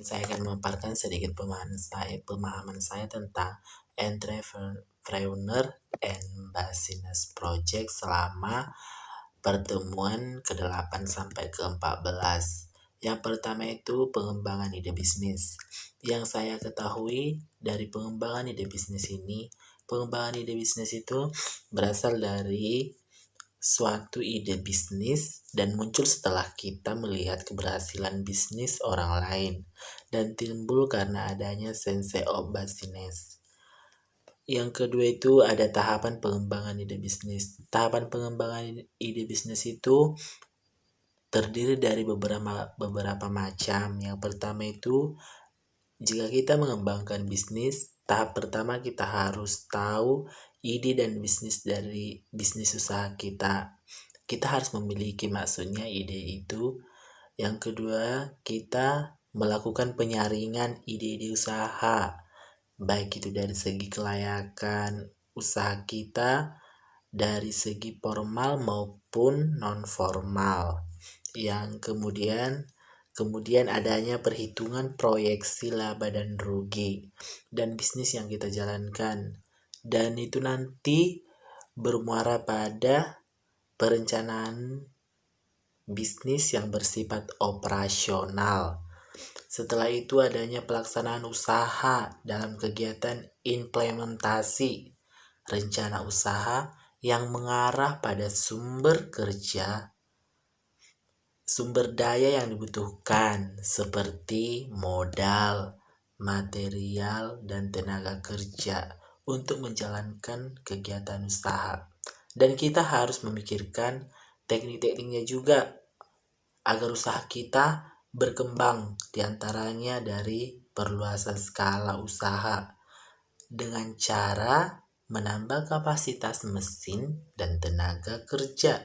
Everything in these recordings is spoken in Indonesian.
Saya akan memaparkan sedikit pemahaman saya tentang entrepreneur and business project selama pertemuan ke-8 sampai ke-14. Yang pertama itu pengembangan ide bisnis. Yang saya ketahui dari pengembangan ide bisnis ini, pengembangan ide bisnis itu berasal dari suatu ide bisnis dan muncul setelah kita melihat keberhasilan bisnis orang lain dan timbul karena adanya sense of business. Yang kedua itu ada tahapan pengembangan ide bisnis. Tahapan pengembangan ide bisnis itu terdiri dari beberapa macam. Yang pertama itu, jika kita mengembangkan bisnis, tahap pertama kita harus tahu ide dan bisnis dari bisnis usaha kita. Kita harus memiliki maksudnya ide itu. Yang kedua, kita melakukan penyaringan ide-ide usaha, baik itu dari segi kelayakan usaha kita, dari segi formal maupun non-formal. Yang kemudian adanya perhitungan proyeksi laba dan rugi dan bisnis yang kita jalankan. Dan itu nanti bermuara pada perencanaan bisnis yang bersifat operasional. Setelah itu adanya pelaksanaan usaha dalam kegiatan implementasi rencana usaha yang mengarah pada sumber daya yang dibutuhkan seperti modal, material, dan tenaga kerja untuk menjalankan kegiatan usaha. Dan kita harus memikirkan teknik-tekniknya juga agar usaha kita berkembang, diantaranya dari perluasan skala usaha dengan cara menambah kapasitas mesin dan tenaga kerja.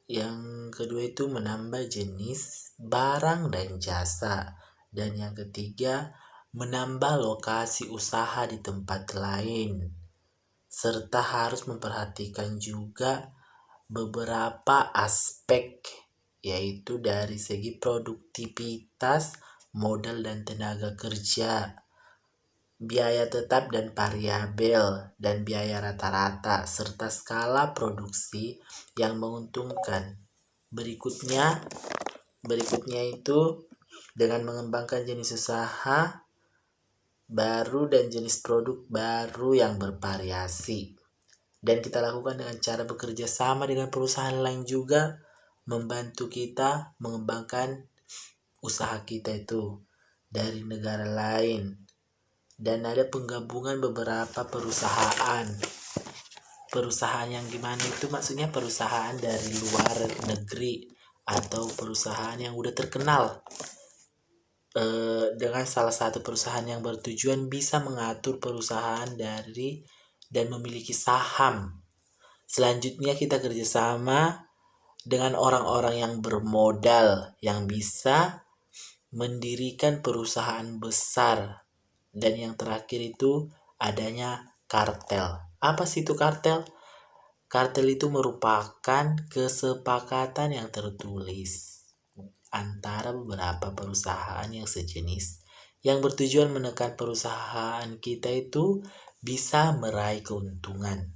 Yang kedua itu menambah jenis barang dan jasa. Dan yang ketiga menambah lokasi usaha di tempat lain. Serta harus memperhatikan juga beberapa aspek, yaitu dari segi produktivitas, modal dan tenaga kerja, biaya tetap dan variabel, dan biaya rata-rata, serta skala produksi yang menguntungkan. Berikutnya itu dengan mengembangkan jenis usaha baru dan jenis produk baru yang bervariasi. Dan kita lakukan dengan cara bekerja sama dengan perusahaan lain juga, membantu kita mengembangkan usaha kita itu dari negara lain. Dan ada penggabungan beberapa perusahaan yang gimana itu, maksudnya perusahaan dari luar negeri atau perusahaan yang udah terkenal dengan salah satu perusahaan yang bertujuan bisa mengatur perusahaan dan memiliki saham. Selanjutnya kita kerjasama dengan orang-orang yang bermodal yang bisa mendirikan perusahaan besar. Dan yang terakhir itu adanya kartel. Apa sih itu kartel? Kartel itu merupakan kesepakatan yang tertulis antara beberapa perusahaan yang sejenis yang bertujuan menekan perusahaan kita itu bisa meraih keuntungan.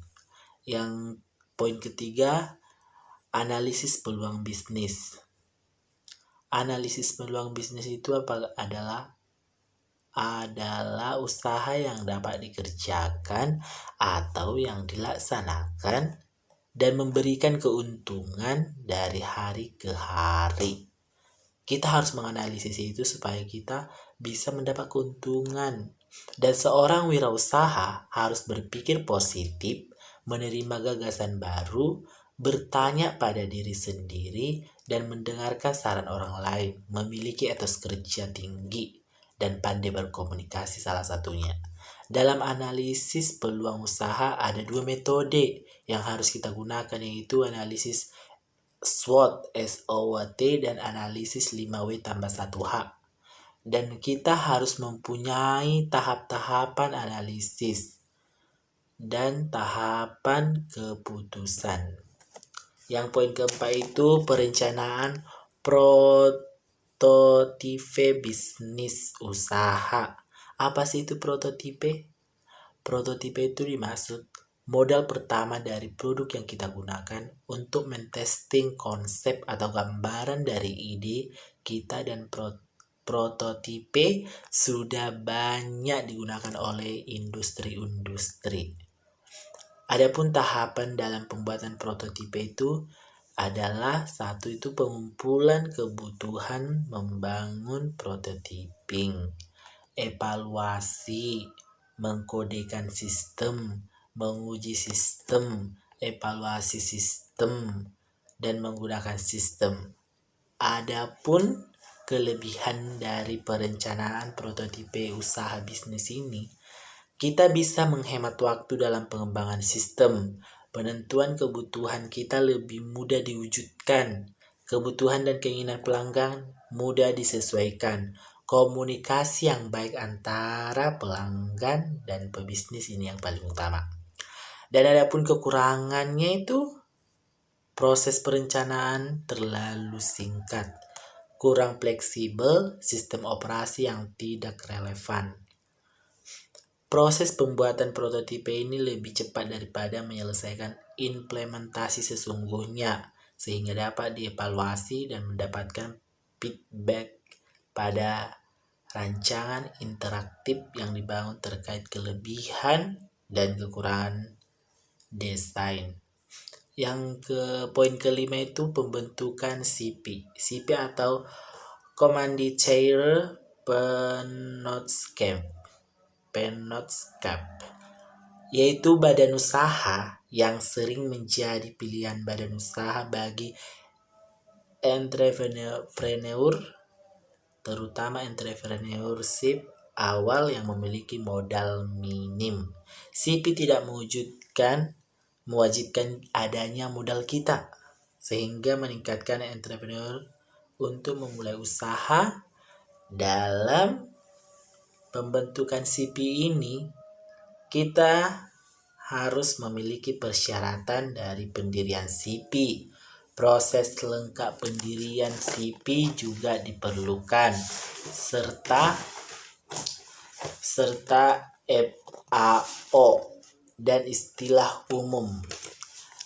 Yang poin ketiga, analisis peluang bisnis. Analisis peluang bisnis itu adalah usaha yang dapat dikerjakan atau yang dilaksanakan dan memberikan keuntungan dari hari ke hari. Kita harus menganalisis itu supaya kita bisa mendapat keuntungan. Dan seorang wirausaha harus berpikir positif, menerima gagasan baru, bertanya pada diri sendiri, dan mendengarkan saran orang lain, memiliki etos kerja tinggi, dan pandai berkomunikasi salah satunya. Dalam analisis peluang usaha ada 2 metode yang harus kita gunakan, yaitu analisis SWOT, SWOT, dan analisis 5W+1H. Dan kita harus mempunyai tahap-tahapan analisis dan tahapan keputusan. Yang poin keempat itu perencanaan prototipe bisnis usaha. Apa sih itu prototipe? Prototipe itu dimaksud modal pertama dari produk yang kita gunakan untuk mentesting konsep atau gambaran dari ide kita, dan prototipe sudah banyak digunakan oleh industri-industri. Adapun tahapan dalam pembuatan prototipe itu adalah satu itu pengumpulan kebutuhan membangun prototyping, evaluasi, mengkodekan sistem, menguji sistem, evaluasi sistem, dan menggunakan sistem. Adapun kelebihan dari perencanaan prototipe usaha bisnis ini, kita bisa menghemat waktu dalam pengembangan sistem. Penentuan kebutuhan kita lebih mudah diwujudkan. Kebutuhan dan keinginan pelanggan mudah disesuaikan. Komunikasi yang baik antara pelanggan dan pebisnis ini yang paling utama. Dan adapun kekurangannya itu, proses perencanaan terlalu singkat, kurang fleksibel, sistem operasi yang tidak relevan. Proses pembuatan prototipe ini lebih cepat daripada menyelesaikan implementasi sesungguhnya, sehingga dapat dievaluasi dan mendapatkan feedback pada rancangan interaktif yang dibangun terkait kelebihan dan kekurangan desain. Yang poin kelima itu pembentukan CP. CP atau Commandeer Pennotscape, yaitu badan usaha yang sering menjadi pilihan badan usaha bagi entrepreneur, terutama entrepreneurship awal yang memiliki modal minim. CP tidak mewajibkan adanya modal kita, sehingga meningkatkan entrepreneur untuk memulai usaha. Dalam pembentukan CP ini, kita harus memiliki persyaratan dari pendirian CP. Proses lengkap pendirian CP juga diperlukan, serta FAO dan istilah umum.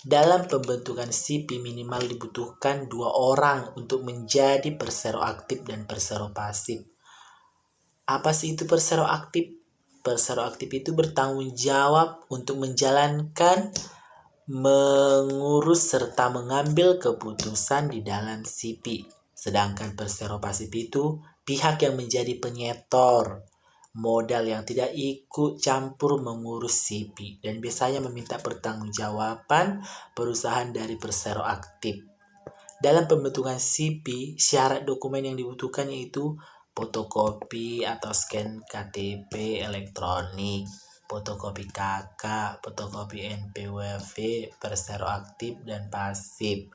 Dalam pembentukan CP minimal dibutuhkan 2 orang untuk menjadi persero aktif dan persero pasif. Apa sih itu persero aktif? Persero aktif itu bertanggung jawab untuk menjalankan, mengurus, serta mengambil keputusan di dalam CP. Sedangkan persero pasif itu pihak yang menjadi penyetor modal yang tidak ikut campur mengurus CP dan biasanya meminta pertanggungjawaban perusahaan dari persero aktif. Dalam pembentukan CP, syarat dokumen yang dibutuhkan yaitu fotokopi atau scan KTP elektronik, fotokopi KK, fotokopi NPWP, persero aktif dan pasif,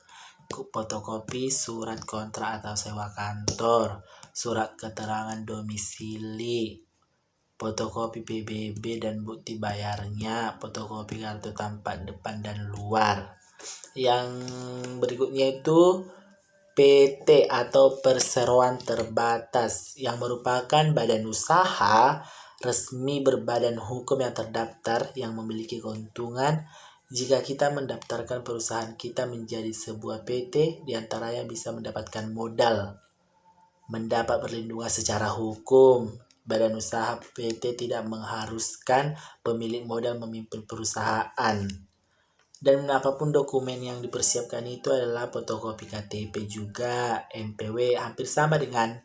fotokopi surat kontrak atau sewa kantor, surat keterangan domisili, fotokopi PBB dan bukti bayarnya, fotokopi kartu tampak depan dan luar. Yang berikutnya itu PT atau perseroan terbatas, yang merupakan badan usaha resmi berbadan hukum yang terdaftar yang memiliki keuntungan. Jika kita mendaftarkan perusahaan kita menjadi sebuah PT, diantaranya bisa mendapatkan modal, mendapat perlindungan secara hukum. Badan usaha PT tidak mengharuskan pemilik modal memimpin perusahaan. Dan apapun dokumen yang dipersiapkan itu adalah fotokopi KTP juga, NPW, hampir sama dengan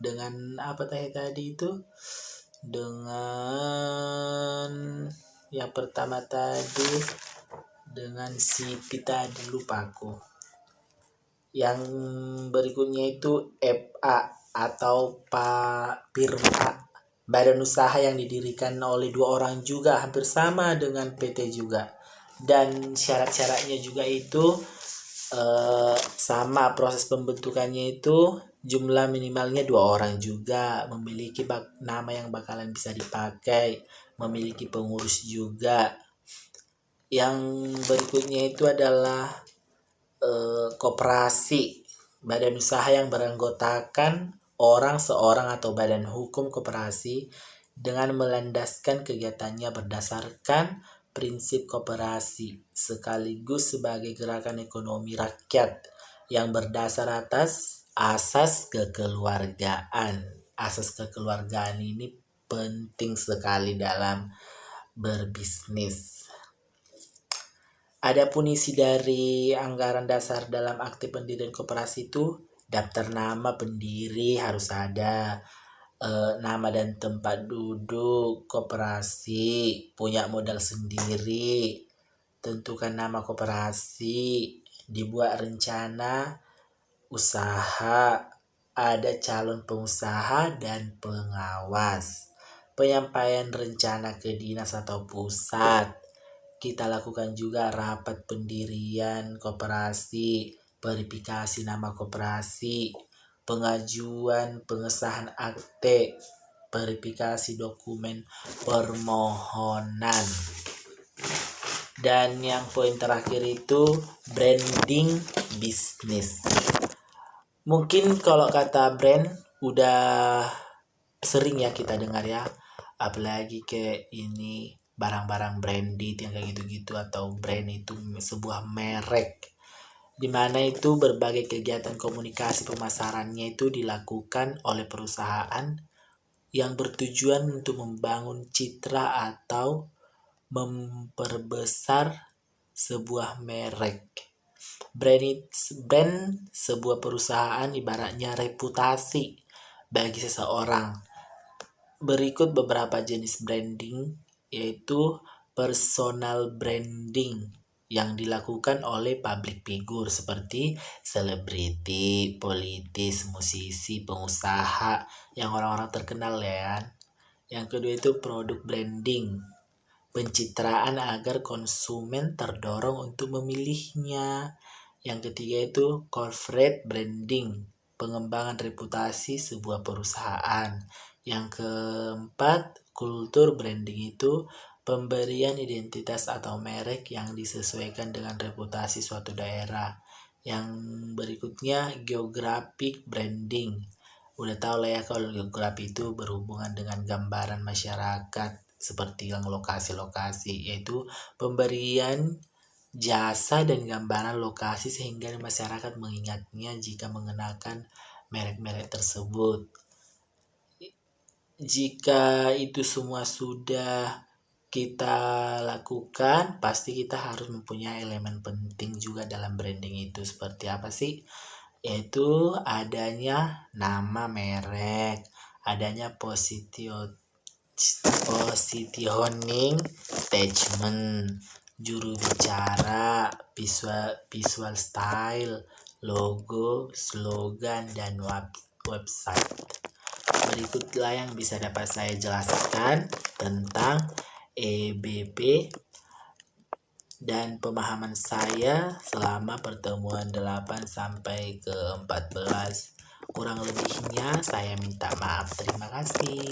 dengan apa tadi itu, dengan yang pertama tadi, dengan CP tadi lupa aku. Yang berikutnya itu FA atau firma, badan usaha yang didirikan oleh 2 orang juga, hampir sama dengan PT juga. Dan syarat-syaratnya juga itu sama, proses pembentukannya itu jumlah minimalnya 2 orang juga, memiliki nama yang bakalan bisa dipakai, memiliki pengurus juga. Yang berikutnya itu adalah koperasi. badan usaha yang beranggotakan orang, seorang atau badan hukum koperasi dengan melandaskan kegiatannya berdasarkan prinsip koperasi sekaligus sebagai gerakan ekonomi rakyat yang berdasar atas asas kekeluargaan. Asas kekeluargaan ini penting sekali dalam berbisnis. Adapun isi dari anggaran dasar dalam akte pendirian koperasi itu daftar nama pendiri harus ada, nama dan tempat duduk koperasi, punya modal sendiri, tentukan nama koperasi, dibuat rencana usaha, ada calon pengusaha dan pengawas, penyampaian rencana ke dinas atau pusat. Kita lakukan juga rapat pendirian koperasi, verifikasi nama koperasi, pengajuan pengesahan akte, verifikasi dokumen permohonan. Dan yang poin terakhir itu branding bisnis. Mungkin kalau kata brand udah sering ya kita dengar ya, apalagi kayak ini barang-barang branded yang kayak gitu-gitu, atau brand itu sebuah merek, dimana itu berbagai kegiatan komunikasi pemasarannya itu dilakukan oleh perusahaan yang bertujuan untuk membangun citra atau memperbesar sebuah merek. Brand sebuah perusahaan ibaratnya reputasi bagi seseorang. Berikut beberapa jenis branding, yaitu personal branding yang dilakukan oleh public figure seperti selebriti, politis, musisi, pengusaha yang orang-orang terkenal ya. Yang kedua itu produk branding, pencitraan agar konsumen terdorong untuk memilihnya. Yang ketiga itu corporate branding, pengembangan reputasi sebuah perusahaan. Yang keempat, kultur branding itu pemberian identitas atau merek yang disesuaikan dengan reputasi suatu daerah. Yang berikutnya geographic branding. Udah tahu lah ya kalau geografi itu berhubungan dengan gambaran masyarakat seperti yang lokasi-lokasi, yaitu pemberian jasa dan gambaran lokasi sehingga masyarakat mengingatnya jika mengenakan merek-merek tersebut. Jika itu semua sudah kita lakukan, pasti kita harus mempunyai elemen penting juga dalam branding itu. Seperti apa sih? Yaitu adanya nama merek, adanya positioning statement, juru bicara, visual style, logo, slogan, dan website. Berikutlah yang bisa dapat saya jelaskan tentang EBP dan pemahaman saya selama pertemuan 8 sampai ke 14. Kurang lebihnya saya minta maaf. Terima kasih.